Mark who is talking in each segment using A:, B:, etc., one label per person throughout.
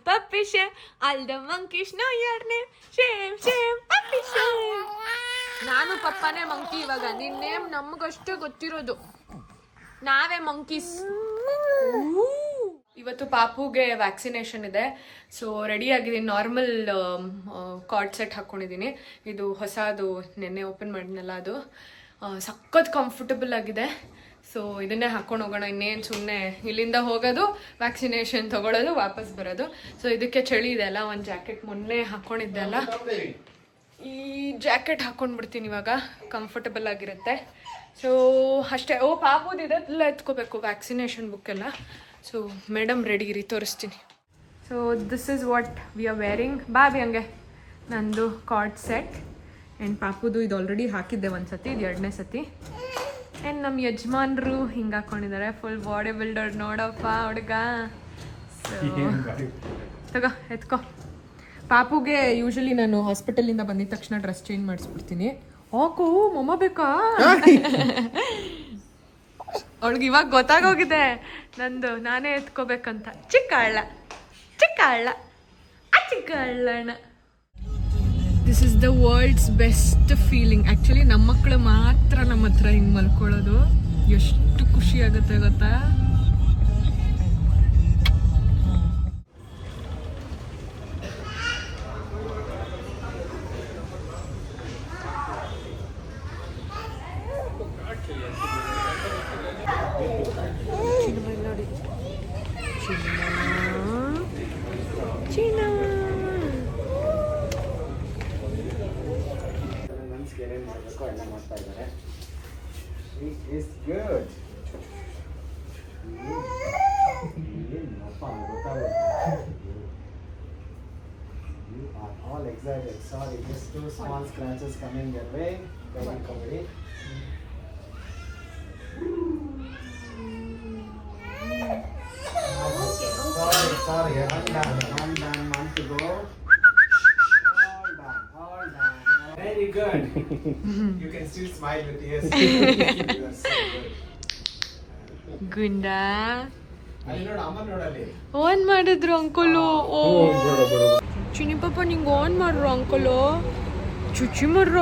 A: puppy shame. All the monkeys know your name. Shame, shame, puppy shame. ನಾನು ಪಪ್ಪನೇ monkey ಇವಾಗ. ನಿನ್ನ name ನಮಗಷ್ಟೇ ಗೊತ್ತಿರೋದು, ನಾವೇ ಮಂಕೀಸ್. ಇವತ್ತು ಪಾಪುಗೆ ವ್ಯಾಕ್ಸಿನೇಷನ್ ಇದೆ. ಸೊ ರೆಡಿ ಆಗಿದ್ದೀನಿ. ನಾರ್ಮಲ್ ಕಾರ್ಡ್ ಸೆಟ್ ಹಾಕ್ಕೊಂಡಿದ್ದೀನಿ. ಇದು ಹೊಸದು ನೆನ್ನೆ ಓಪನ್ ಮಾಡಿದ್ನಲ್ಲ, ಅದು ಸಖತ್ ಕಂಫರ್ಟಬಲ್ ಆಗಿದೆ. ಸೊ ಇದನ್ನೇ ಹಾಕ್ಕೊಂಡು ಹೋಗೋಣ. ಇನ್ನೇನು ಸುಮ್ಮನೆ ಇಲ್ಲಿಂದ ಹೋಗೋದು, ವ್ಯಾಕ್ಸಿನೇಷನ್ ತೊಗೊಳೋದು, ವಾಪಸ್ ಬರೋದು. ಸೊ ಇದಕ್ಕೆ ಚಳಿ ಇದೆ ಅಲ್ಲ, ಒಂದು ಜಾಕೆಟ್ ಮೊನ್ನೆ ಹಾಕ್ಕೊಂಡಿದ್ದೆ ಅಲ್ಲ, ಈ ಜಾಕೆಟ್ ಹಾಕ್ಕೊಂಡ್ಬಿಡ್ತೀನಿ ಇವಾಗ. ಕಂಫರ್ಟಬಲ್ ಆಗಿರುತ್ತೆ. ಸೊ ಅಷ್ಟೇ. ಪಾಪುದು ಇದೆಲ್ಲ ಎತ್ಕೋಬೇಕು, ವ್ಯಾಕ್ಸಿನೇಷನ್ ಬುಕ್ ಎಲ್ಲ. ಸೊ ಮೇಡಮ್ ರೆಡಿ ಇರಿ, ತೋರಿಸ್ತೀನಿ. So this is what we are varying. Bobby ಹಂಗೆ ನಂದು ಕಾರ್ಡ್ ಸೆಟ್ ಆ್ಯಂಡ್ ಪಾಪುದು ಇದು ಆಲ್ರೆಡಿ ಹಾಕಿದ್ದೆ ಒಂದು ಸತಿ, ಇದು 2ನೇ ಸತಿ. ಆ್ಯಂಡ್ ನಮ್ಮ ಯಜಮಾನ್ರು ಹಿಂಗೆ ಹಾಕ್ಕೊಂಡಿದ್ದಾರೆ, ಫುಲ್ ಬಾಡಿ ಬಿಲ್ಡರ್ ನೋಡಪ್ಪ ಹುಡುಗ. ಸೊ ತಗೋ ಎತ್ಕೋ. ಪಾಪುಗೆ ಯೂಶಲಿ ನಾನು ಹಾಸ್ಪಿಟಲಿಂದ ಬಂದಿದ ತಕ್ಷಣ ಡ್ರೆಸ್ ಚೇಂಜ್ ಮಾಡಿಸ್ಬಿಡ್ತೀನಿ. ಹಾಕು ಮಮ್ಮ ಬೇಕಾ? ಅವಳಿಗೆ ಇವಾಗ ಗೊತ್ತಾಗೋಗಿದೆ ನಂದು ನಾನೇ ಎತ್ಕೋಬೇಕಂತ. ಚಿಕ್ಕ ಹಳ್ಳ ಚಿಕ್ಕ ಹಳ್ಳ ಚಿಕ್ಕ ಹಳ್ಳಣ. This is the world's best feeling. Actually ನಮ್ಮ ಮಕ್ಕಳು ಮಾತ್ರ ನಮ್ಮ ಹತ್ರ ಹಿಂಗೆ ಮಲ್ಕೊಳ್ಳೋದು. ಎಷ್ಟು ಖುಷಿ ಆಗುತ್ತೆ ಗೊತ್ತಾ.
B: You are all excited. Sorry, just 2 small scratches coming your way. Ready? Sorry. One done. One to go. All done. Very good. You can still smile with tears. You are so good.
A: Goonda
B: ನೋಡಲ್ಲಿ
A: on ಮಾಡಿದ್ರು uncle. ಓ ಚಿನಿ ಪಾಪ ನಿಂಗೆ on ಮಾಡ್ರು uncle. ಚುಚ್ಚಿ ಮರ್ರ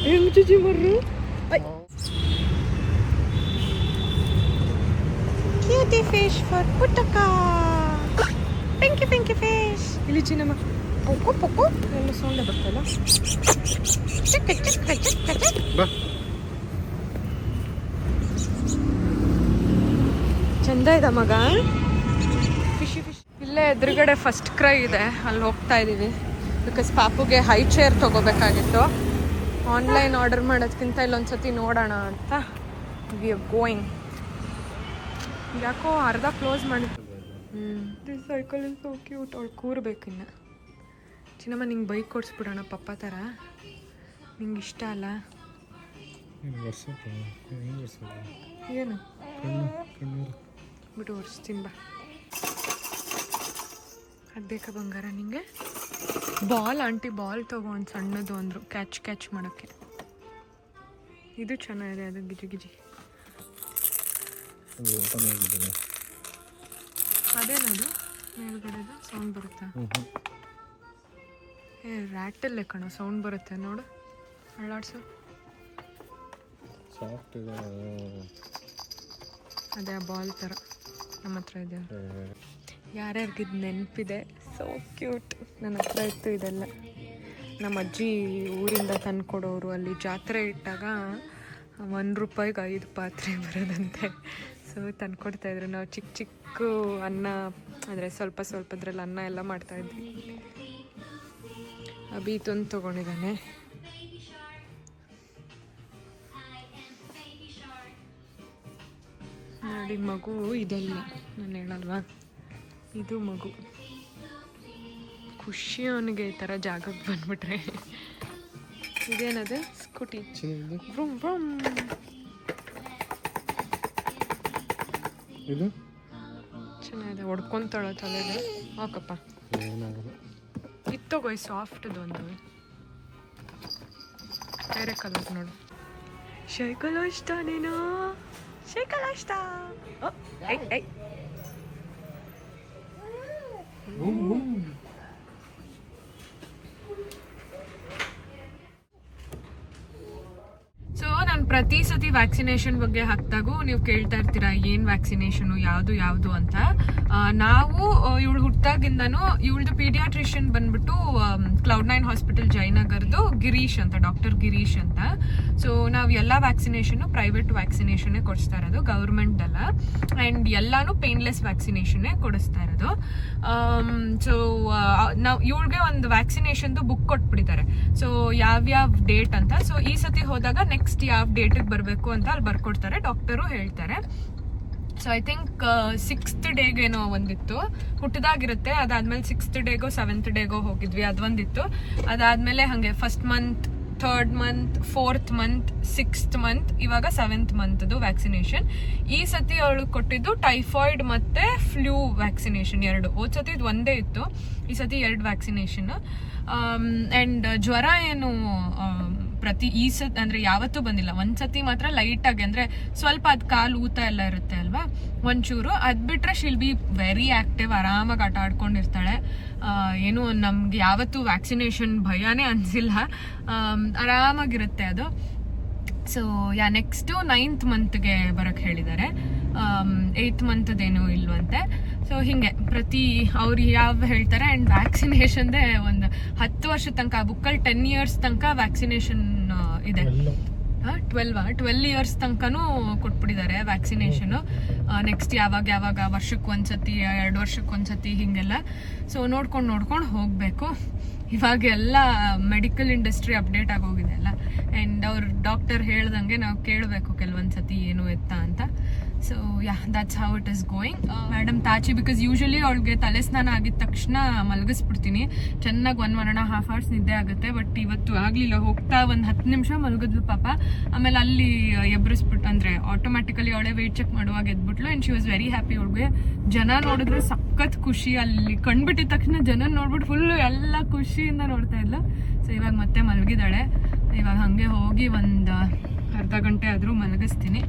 A: ಹೆಂಗ್ ಚುಚ್ಚಿ ಮರ್ರು. Cutie fish for Puttakka. Pinky fish. ಇಲ್ಲಿ ಚಿನ್ನಮ್ಮ ಪೊಕ್ಕು ಪೊಕ್ಕು ಎಲ್ಲ ಸೌಂಡ್ ಬರ್ತಲ್ಲ. ಚಿಕ್ಕ ಚಿಕ್ಕ ಚಿಕ್ಕ ಚಿಕ್ಕ. ಚಂದ ಇದೆ ಮಗ. ಫಿಶಿ ಇಲ್ಲೇ ಎದುರುಗಡೆ ಫಸ್ಟ್ ಕ್ರೈ ಇದೆ, ಅಲ್ಲಿ ಹೋಗ್ತಾ ಇದ್ದೀವಿ. ಬಿಕಾಸ್ ಪಾಪುಗೆ ಹೈ ಚೇರ್ ತೊಗೋಬೇಕಾಗಿತ್ತು. ಆನ್ಲೈನ್ ಆರ್ಡರ್ ಮಾಡೋದಕ್ಕಿಂತ ಇಲ್ಲೊಂದ್ಸತಿ ನೋಡೋಣ ಅಂತ ವಿ ಆರ್ ಗೋಯಿಂಗ್. ಯಾಕೋ ಅರ್ಧ ಕ್ಲೋಸ್ ಮಾಡಿತ್ತು. This cycle is so cute. ಅವಳು ಕೂರ್ಬೇಕಿನ್ನು. ಚಿನ್ನಮ್ಮ ನಿಂಗೆ ಬೈಕ್ ಕೊಡಿಸ್ಬಿಡೋಣ ಪಪ್ಪ ಥರ. ನಿಂಗೆ ಇಷ್ಟ ಅಲ್ಲ? ಏನು ಬಿಟ್ಟು ಒರೆಸ್ತೀನಿ ಬಾ. ಅದು ಬೇಕಾ ಬಂಗಾರ ನಿಂಗೆ? ಬಾಲ್ ಆಂಟಿ ಬಾಲ್ ತೊಗೊಂಡು ಸಣ್ಣದು ಅಂದರು ಕ್ಯಾಚ್ ಮಾಡೋಕ್ಕೆ. ಇದು ಚೆನ್ನಾಗಿದೆ, ಅದು ಗಿಜಿ ಅದೇನದು ಮೇಲ್ಗಡೆದು ಸೌಂಡ್ ಬರುತ್ತಾ? ರ್ಯಾಟಲ್ಲೇ ಕಣೋ ಸೌಂಡ್ ಬರುತ್ತೆ ನೋಡು, ಅಳ್ಳಾಡ್ಸು. ಅದೇ ಆ ಬಾಲ್ ಥರ ನಮ್ಮ ಹತ್ರ ಇದೆ. ಯಾರ್ಯಾರಿಗಿದು ನೆನಪಿದೆ? So cute. ನನ್ನ ಹತ್ರ ಇತ್ತು ಇದೆಲ್ಲ. ನಮ್ಮ ಅಜ್ಜಿ ಊರಿಂದ ತಂದ್ಕೊಡೋರು. ಅಲ್ಲಿ ಜಾತ್ರೆ ಇಟ್ಟಾಗ ₹1 5 ಪಾತ್ರೆ ಬರೋದಂತೆ. ಸೊ ತಂದ್ಕೊಡ್ತಾಯಿದ್ರು. ನಾವು ಚಿಕ್ಕ ಅನ್ನ ಅಂದರೆ ಸ್ವಲ್ಪದ್ರಲ್ಲಿ ಅನ್ನ ಎಲ್ಲ ಮಾಡ್ತಾಯಿದ್ವಿ. ಅಭೀತೊಂದು ತೊಗೊಂಡಿದ್ದಾನೆ. ನೋಡಿ ಮಗು ಇದೆಲ್ಲ ನಾನು ಹೇಳಲ್ವಾ, ಇದು ಮಗು. ಖುಷಿ ಅವನಿಗೆ ಈ ಥರ ಜಾಗಕ್ಕೆ ಬಂದ್ಬಿಟ್ರೆ. ಇದೇನದು? ಸ್ಕೂಟಿ. ವ್ರೂಮ್ ವ್ರೂಮ್.
C: ಇದು
A: ಚೆನ್ನಾಗಿದೆ. ಹೊಡ್ಕೊಂತಾಳೆ ತಲೆಗೆ. ಹಾಕಪ್ಪ. ಇತ್ತೋಗೋ ಸಾಫ್ಟ್ದು ಒಂದು ಬೇರೆ ಕಲರ್ ನೋಡು. ಸೈಕಲ್ ಇಷ್ಟ ನೀನು? ಸೈಕಲ್ ಇಷ್ಟ? ಸೊ ನಾನು ಪ್ರತಿ ಸತಿ ವ್ಯಾಕ್ಸಿನೇಷನ್ ಬಗ್ಗೆ ಹಾಕಿದಾಗೂ ನೀವು ಕೇಳ್ತಾ ಇರ್ತೀರಾ ಏನು ವ್ಯಾಕ್ಸಿನೇಷನು ಯಾವುದು ಅಂತ. ನಾವು ಇವಳು ಹುಟ್ಟಾಗಿಂದನೂ ಇವಳದು ಪೀಡಿಯಾಟ್ರಿಷಿಯನ್ ಬಂದ್ಬಿಟ್ಟು Cloud9 ಹಾಸ್ಪಿಟಲ್ ಜಯನಗರ್ದು ಗಿರೀಶ್ ಅಂತ, ಡಾಕ್ಟರ್ ಗಿರೀಶ್ ಅಂತ. ಸೊ ನಾವು ಎಲ್ಲ ವ್ಯಾಕ್ಸಿನೇಷನ್ನು ಪ್ರೈವೇಟ್ ವ್ಯಾಕ್ಸಿನೇಷನ್ನೇ ಕೊಡಿಸ್ತಾ ಇರೋದು, ಗೌರ್ಮೆಂಟ್ ಅಲ್ಲ. ಆ್ಯಂಡ್ ಎಲ್ಲಾನು ಪೇನ್ಲೆಸ್ ವ್ಯಾಕ್ಸಿನೇಷನ್ನೇ ಕೊಡಿಸ್ತಾ ಇರೋದು. ಸೊ ನಾವು ಇವಳಿಗೆ ಒಂದು ವ್ಯಾಕ್ಸಿನೇಷನ್ದು ಬುಕ್ ಕೊಟ್ಬಿಟ್ಟಿದ್ದಾರೆ, ಸೊ ಯಾವ್ಯಾವ ಡೇಟ್ ಅಂತ. ಸೊ ಈ ಸತಿ ಹೋದಾಗ ನೆಕ್ಸ್ಟ್ ಯಾವ ಡೇಟಿಗೆ ಬರಬೇಕು ಅಂತ ಅಲ್ಲಿ ಬರ್ಕೊಡ್ತಾರೆ, ಡಾಕ್ಟರು ಹೇಳ್ತಾರೆ. ಸೊ ಐ ಥಿಂಕ್ 6th ಡೇಗೇನೋ ಒಂದಿತ್ತು, ಹುಟ್ಟದಾಗಿರುತ್ತೆ. ಅದಾದ್ಮೇಲೆ 6th ಡೇಗೋ 7th ಡೇಗೋ ಹೋಗಿದ್ವಿ, ಅದೊಂದಿತ್ತು. ಅದಾದ್ಮೇಲೆ ಹಾಗೆ 1st month, 3rd month, 4th month, 6th month, ಇವಾಗ 7th ಮಂತ್ದು ವ್ಯಾಕ್ಸಿನೇಷನ್. ಈ ಸತಿ ಅವಳು ಕೊಟ್ಟಿದ್ದು ಟೈಫಾಯ್ಡ್ ಮತ್ತೆ ಫ್ಲೂ ವ್ಯಾಕ್ಸಿನೇಷನ್ 2. ಹೋದ ಸತಿ ಇದು ಒಂದೇ ಇತ್ತು, ಈ ಸತಿ 2 ವ್ಯಾಕ್ಸಿನೇಷನ್. ಆ್ಯಂಡ್ ಜ್ವರ ಏನು ಈ ಸತಿ ಅಂದ್ರೆ ಯಾವತ್ತೂ ಬಂದಿಲ್ಲ. ಒಂದ್ಸತಿ ಮಾತ್ರ ಲೈಟ್ ಆಗಿ, ಅಂದ್ರೆ ಸ್ವಲ್ಪ ಅದ್ ಕಾಲು ಊತ ಎಲ್ಲ ಇರುತ್ತೆ ಅಲ್ವಾ, ಒಂಚೂರು. ಅದ್ ಬಿಟ್ರೆ ಶಿಲ್ ಬಿ ವೆರಿ ಆಕ್ಟಿವ್, ಆರಾಮಾಗಿ ಆಟ ಆಡ್ಕೊಂಡಿರ್ತಾಳೆ. ಏನು ನಮ್ಗೆ ಯಾವತ್ತೂ ವ್ಯಾಕ್ಸಿನೇಷನ್ ಭಯನೇ ಅನ್ಸಿಲ್ಲ, ಆರಾಮಾಗಿರುತ್ತೆ ಅದು. ಸೊ ನೆಕ್ಸ್ಟು 9th ಮಂತ್ಗೆ ಬರಕ್ಕೆ ಹೇಳಿದ್ದಾರೆ, 8th ಮಂತ್ದೇನು ಇಲ್ವಂತೆ. ಸೊ ಹಿಂಗೆ ಪ್ರತಿ ಅವ್ರು ಯಾವ ಹೇಳ್ತಾರೆ. ಆ್ಯಂಡ್ ವ್ಯಾಕ್ಸಿನೇಷನ್ದೇ ಒಂದು 10 ವರ್ಷದ ತನಕ, ಬುಕ್ಕಲ್ಲಿ 10 years ತನಕ ವ್ಯಾಕ್ಸಿನೇಷನ್ ಇದೆ. 12 years ತನಕನೂ ಕೊಟ್ಬಿಟ್ಟಿದ್ದಾರೆ ವ್ಯಾಕ್ಸಿನೇಷನು. ನೆಕ್ಸ್ಟ್ ಯಾವಾಗ ವರ್ಷಕ್ಕೊಂದ್ಸತಿ, 2 ವರ್ಷಕ್ಕೊಂದ್ಸತಿ ಹಿಂಗೆಲ್ಲ. ಸೊ ನೋಡ್ಕೊಂಡು ಹೋಗಬೇಕು. ಇವಾಗೆಲ್ಲ ಮೆಡಿಕಲ್ ಇಂಡಸ್ಟ್ರಿ ಅಪ್ಡೇಟ್ ಆಗೋಗಿದೆ ಅಲ್ಲ. ಆ್ಯಂಡ್ ಅವ್ರು ಡಾಕ್ಟರ್ ಹೇಳ್ದಂಗೆ ನಾವು ಕೇಳಬೇಕು ಕೆಲವೊಂದ್ಸತಿ ಏನು ಎತ್ತ ಅಂತ. So that's how it is going. Madam ತಾಚಿ, ಬಿಕಾಸ್ ಯೂಶಲಿ ಅವಳಿಗೆ ತಲೆ ಸ್ನಾನ ಆಗಿದ ತಕ್ಷಣ ಮಲಗಿಸ್ಬಿಡ್ತೀನಿ, ಚೆನ್ನಾಗಿ 1.5 hours ನಿದ್ದೆ ಆಗುತ್ತೆ. ಬಟ್ ಇವತ್ತು ಆಗಲಿಲ್ಲ, ಹೋಗ್ತಾ ಒಂದು 10 ನಿಮಿಷ ಮಲಗಿದ್ಲು ಪಾಪ. ಆಮೇಲೆ ಅಲ್ಲಿ ಎಬ್ರಿಸ್ಬಿಟ್ಟು, ಅಂದರೆ ಆಟೋಮ್ಯಾಟಿಕಲಿ ಅವಳೇ ವೆಯ್ಟ್ ಚೆಕ್ ಮಾಡುವಾಗ ಎದ್ಬಿಟ್ಲು. And she was very happy. ಅವಳಿಗೆ ಜನ ನೋಡಿದ್ರೆ ಸಖತ್ ಖುಷಿ, ಅಲ್ಲಿ ಕಂಡುಬಿಟ್ಟಿದ ತಕ್ಷಣ ಜನ ನೋಡ್ಬಿಟ್ಟು ಫುಲ್ಲು ಎಲ್ಲ ಖುಷಿಯಿಂದ ನೋಡ್ತಾ ಇದ್ಲು. ಸೊ ಇವಾಗ ಮತ್ತೆ ಮಲಗಿದಾಳೆ. ಇವಾಗ ಹಾಗೆ ಹೋಗಿ ಒಂದು ಅರ್ಧ ಗಂಟೆ ಆದರೂ ಮಲಗಿಸ್ತೀನಿ.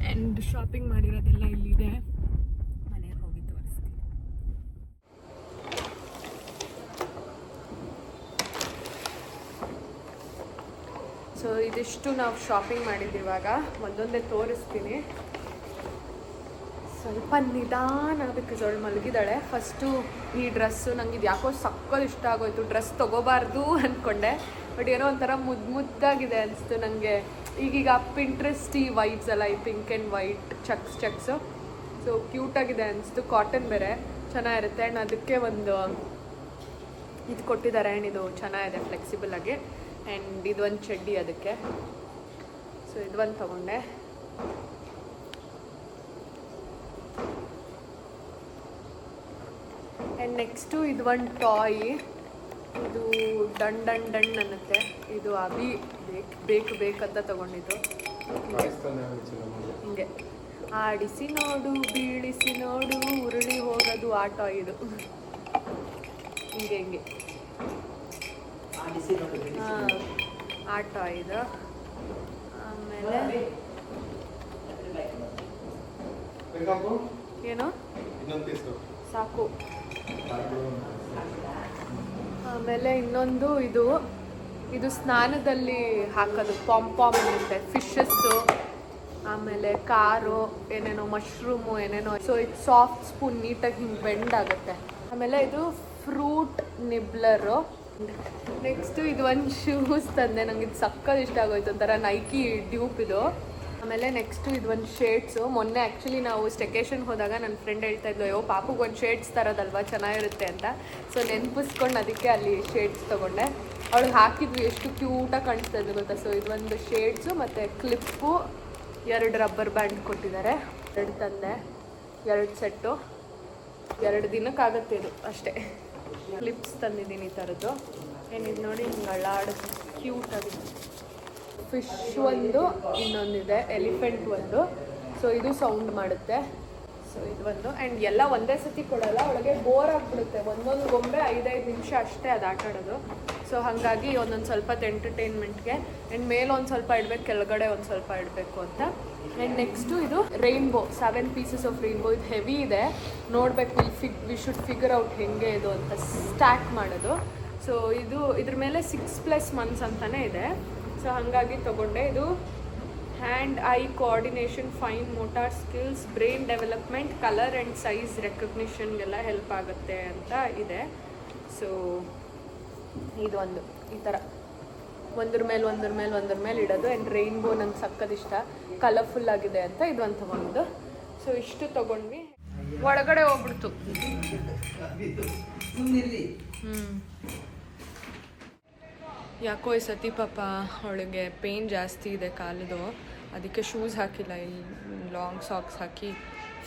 A: ಆ್ಯಂಡ್ ಶಾಪಿಂಗ್ ಮಾಡಿರೋದೆಲ್ಲ ಇಲ್ಲಿದೆ, ಮನೆಗೆ ಹೋಗಿ ತೋರಿಸ್ತೀನಿ. ಸೊ ಇದಿಷ್ಟು ನಾವು ಶಾಪಿಂಗ್ ಮಾಡಿದ್ದೀವಾಗ, ಒಂದೊಂದೇ ತೋರಿಸ್ತೀನಿ. ಸ್ವಲ್ಪ ನಿಧಾನ, ಬಿಕಾಸ್ ಅವಳು ಮಲಗಿದ್ದಾಳೆ. ಫಸ್ಟು ಈ ಡ್ರೆಸ್ಸು ನಂಗೆ ಇದು ಯಾಕೋ ಸಕ್ಕತ್ ಇಷ್ಟ ಆಗೋಯ್ತು. ಡ್ರೆಸ್ ತೊಗೋಬಾರ್ದು ಅಂದ್ಕೊಂಡೆ, ಬಟ್ ಏನೋ ಒಂಥರ ಮುದ್ದಾಗಿದೆ ಅನಿಸ್ತು ನನಗೆ. ಈಗೀಗ ಪಿಂಟ್ರೆಸ್ಟ್ ಈ ವೈಬ್ಸ್ ಅಲ್ಲ, ಈ pink and white checks. So ಕ್ಯೂಟಾಗಿದೆ ಅನಿಸ್ತು, ಕಾಟನ್ ಬೇರೆ ಚೆನ್ನಾಗಿರುತ್ತೆ. ಆ್ಯಂಡ್ ಅದಕ್ಕೆ ಒಂದು ಇದು ಕೊಟ್ಟಿದ್ದಾರೆ. ಆ್ಯಂಡ್ ಇದು ಚೆನ್ನಾಗಿದೆ ಫ್ಲೆಕ್ಸಿಬಲ್ ಆಗಿ. ಆ್ಯಂಡ್ ಇದೊಂದು ಚಡ್ಡಿ ಅದಕ್ಕೆ. ಸೊ ಇದೊಂದು ತೊಗೊಂಡೆ. ಆ್ಯಂಡ್ ನೆಕ್ಸ್ಟು ಇದು ಒಂದು ಟಾಯ್, ಇದು ಡಣ್ ಅನ್ನುತ್ತೆ. ಇದು ಅಭಿ ಬೇಕಂತ ತಗೊಂಡಿದ್ದು. ಹಿಂಗೆ ಆಡಿಸಿ ನೋಡು, ಬೀಳಿಸಿ ನೋಡು, ಉರುಳಿ ಹೋಗೋದು ಆ ಟಾಯ್ ಇದು. ಹಿಂಗೆ ಹಾಂ, ಆ ಟಾಯ್ ಇದು. ಆಮೇಲೆ ಏನು ಸಾಕು. ಆಮೇಲೆ ಇನ್ನೊಂದು ಇದು ಸ್ನಾನದಲ್ಲಿ ಹಾಕೋದು ಪಾಮ್ ಇರುತ್ತೆ, ಫಿಶಸ್ಸು, ಆಮೇಲೆ ಕಾರು, ಏನೇನೋ ಮಶ್ರೂಮು, ಏನೇನೋ. ಸೊ ಇದು ಸಾಫ್ಟ್ ಸ್ಪೂನ್, ನೀಟಾಗಿ ಹಿಂಗೆ ಬೆಂಡ್ ಆಗುತ್ತೆ. ಆಮೇಲೆ ಇದು ಫ್ರೂಟ್ ನಿಬ್ಲರು. ನೆಕ್ಸ್ಟು ಇದು ಒಂದು ಶೂಸ್ ತಂದೆ, ನಂಗೆ ಇದು ಸಕ್ಕತ್ ಇಷ್ಟ ಆಗೋಯ್ತು, ಒಂಥರ ನೈಕಿ ಡ್ಯೂಪ್ ಇದು. ಆಮೇಲೆ ನೆಕ್ಸ್ಟು ಇದು ಒಂದು ಶೇಡ್ಸು. ಮೊನ್ನೆ ಆ್ಯಕ್ಚುಲಿ ನಾವು ಸ್ಟೆಕೇಶನ್ ಹೋದಾಗ ನನ್ನ ಫ್ರೆಂಡ್ ಹೇಳ್ತಾ ಇದ್ಲು, ಅಯ್ಯೋ ಪಾಪುಗೆ ಒಂದು ಶೇಡ್ಸ್ ತರೋದಲ್ವಾ ಚೆನ್ನಾಗಿರುತ್ತೆ ಅಂತ. ಸೊ ನೆನಪಿಸ್ಕೊಂಡು ಅದಕ್ಕೆ ಅಲ್ಲಿ ಶೇಡ್ಸ್ ತೊಗೊಂಡೆ. ಅವಳಿಗೆ ಹಾಕಿದ್ವಿ, ಎಷ್ಟು ಕ್ಯೂಟಾಗಿ ಕಾಣಿಸ್ತಾ ಇದ್ದು ಗೊತ್ತಾ. ಸೊ ಇದೊಂದು ಶೇಡ್ಸು ಮತ್ತು ಕ್ಲಿಪ್ಪು, 2 ರಬ್ಬರ್ ಬ್ಯಾಂಡ್ ಕೊಟ್ಟಿದ್ದಾರೆ. 2 ತಂದೆ, 2 ಸೆಟ್ಟು, 2 ದಿನಕ್ಕಾಗತ್ತೆ ಇದು ಅಷ್ಟೇ. ಕ್ಲಿಪ್ಸ್ ತಂದಿದ್ದೀನಿ ಈ ಥರದ್ದು. ಏನಿದು ನೋಡಿ, ಹಿಂಗೆ ಅಳ್ಳಾಡುತ್ತೆ, ಕ್ಯೂಟಾಗಿದೆ. ಫಿಶ್ ಒಂದು, ಇನ್ನೊಂದಿದೆ ಎಲಿಫೆಂಟ್ ಒಂದು. ಸೊ ಇದು ಸೌಂಡ್ ಮಾಡುತ್ತೆ. ಸೊ ಇದು ಒಂದು. ಆ್ಯಂಡ್ ಎಲ್ಲ ಒಂದೇ ಸತಿ ಕೊಡಲ್ಲ, ಒಳಗೆ ಬೋರ್ ಆಗಿಬಿಡುತ್ತೆ. ಒಂದೊಂದು ಗೊಂಬೆ 5-5 ನಿಮಿಷ ಅಷ್ಟೇ ಅದು ಆಟ ಆಡೋದು. ಸೊ ಹಾಗಾಗಿ ಒಂದೊಂದು ಸ್ವಲ್ಪ ಎಂಟರ್ಟೈನ್ಮೆಂಟ್ಗೆ ಆ್ಯಂಡ್ ಮೇಲೆ ಒಂದು ಸ್ವಲ್ಪ ಇಡಬೇಕು, ಕೆಳಗಡೆ ಒಂದು ಸ್ವಲ್ಪ ಇಡಬೇಕು ಅಂತ. ಆ್ಯಂಡ್ ನೆಕ್ಸ್ಟು ಇದು ರೈನ್ಬೋ, 7 ಪೀಸಸ್ ಆಫ್ ರೈನ್ಬೋ. ಇದು ಹೆವಿ ಇದೆ, ನೋಡಬೇಕು. ವಿ ಶುಡ್ ಫಿಗರ್ ಔಟ್ ಹೆಂಗೆ ಇದು ಅಂತ ಸ್ಟ್ಯಾಕ್ ಮಾಡೋದು. ಸೊ ಇದ್ರ ಮೇಲೆ 6+ months ಅಂತಲೇ ಇದೆ. ಸೊ ಹಾಗಾಗಿ ತೊಗೊಂಡೆ. ಇದು hand eye coordination, fine motor skills, brain development, colour and size ರೆಕಗ್ನಿಷನ್ಗೆಲ್ಲ ಹೆಲ್ಪ್ ಆಗುತ್ತೆ ಅಂತ ಇದೆ. ಸೊ ಇದು ಒಂದು ಈ ಥರ ಒಂದ್ರ ಮೇಲೆ ಇಡೋದು. ಆ್ಯಂಡ್ ರೈನ್ಬೋ ನಂಗೆ ಸಕ್ಕದಿಷ್ಟ, ಕಲರ್ಫುಲ್ ಆಗಿದೆ ಅಂತ ಇದು ಒಂದು ತೊಗೊಂಡು. ಸೊ ಇಷ್ಟು ತೊಗೊಂಡ್ವಿ. ಒಳಗಡೆ ಹೋಗ್ಬಿಡ್ತು. ಯಾಕೋ ಈ ಸತಿ ಪಾಪ ಅವಳಿಗೆ ಪೇಯ್ನ್ ಜಾಸ್ತಿ ಇದೆ ಕಾಲದು, ಅದಕ್ಕೆ ಶೂಸ್ ಹಾಕಿಲ್ಲ. ಇಲ್ಲಿ ಲಾಂಗ್ ಸಾಕ್ಸ್ ಹಾಕಿ,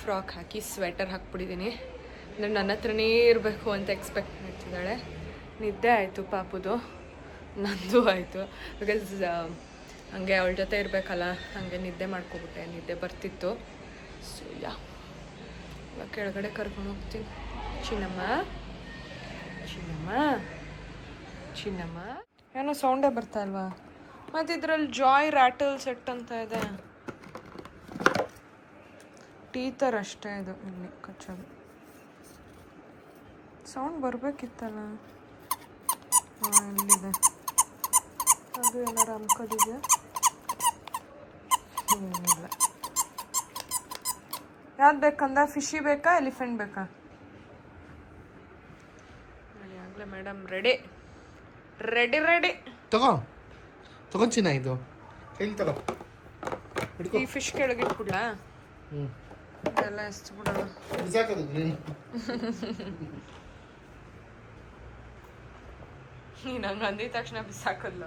A: ಫ್ರಾಕ್ ಹಾಕಿ, ಸ್ವೆಟರ್ ಹಾಕ್ಬಿಟ್ಟಿದ್ದೀನಿ. ಅಂದರೆ ನನ್ನ ಹತ್ರನೇ ಇರಬೇಕು ಅಂತ ಎಕ್ಸ್ಪೆಕ್ಟ್ ಮಾಡ್ತಿದ್ದಾಳೆ. ನಿದ್ದೆ ಆಯಿತು ಪಾಪುದು, ನಂದು ಆಯಿತು. ಬಿಕಾಸ್ ಹಂಗೆ ಅವಳ ಜೊತೆ ಇರಬೇಕಲ್ಲ, ಹಾಗೆ ನಿದ್ದೆ ಮಾಡ್ಕೊಬಿಟ್ಟೆ, ನಿದ್ದೆ ಬರ್ತಿತ್ತು. ಸೊ ಇವಾಗ ಕೆಳಗಡೆ ಕರ್ಕೊಂಡು ಹೋಗ್ತೀನಿ. ಚಿನ್ನಮ್ಮ ಏನೋ ಸೌಂಡೇ ಬರ್ತಾ ಇಲ್ವಾ? ಮತ್ತು ಇದರಲ್ಲಿ ಜಾಯ್ ರ್ಯಾಟಲ್ ಸೆಟ್ ಅಂತ ಇದೆ. ಟೀತರ್ ಅಷ್ಟೇ ಇದು ಇಲ್ಲಿ ಕಚ್ಚೋದು. ಸೌಂಡ್ ಬರಬೇಕಿತ್ತಲ್ಲ. ಇಲ್ಲಿದೆ, ಅದು ಏನಾರು ಅಮ್ಕೋದಿದೆಯಾ? ಏನಿಲ್ಲ. ಯಾವ್ದು ಬೇಕಂದ? ಫಿಶಿ ಬೇಕಾ, ಎಲಿಫೆಂಟ್ ಬೇಕಾ? ಆಗಲೇ ಮೇಡಮ್ ರೆಡಿ.
C: ತಗೊಂಚಿನ ಇದು ಕೈಲಿ ತಗೋ.
A: ಈ ಫಿಶ್ ಕೆಳಗೆ ಇಟ್ಬಿಡ್ಲಾ? ಎಲ್ಲ ಎಷ್ಟು ಬಿಡೋಣ. ನೀನು ಹಂಗೆ ಅಂದಿದ ತಕ್ಷಣ ಬಿಸಾಕೋದ್ಲ.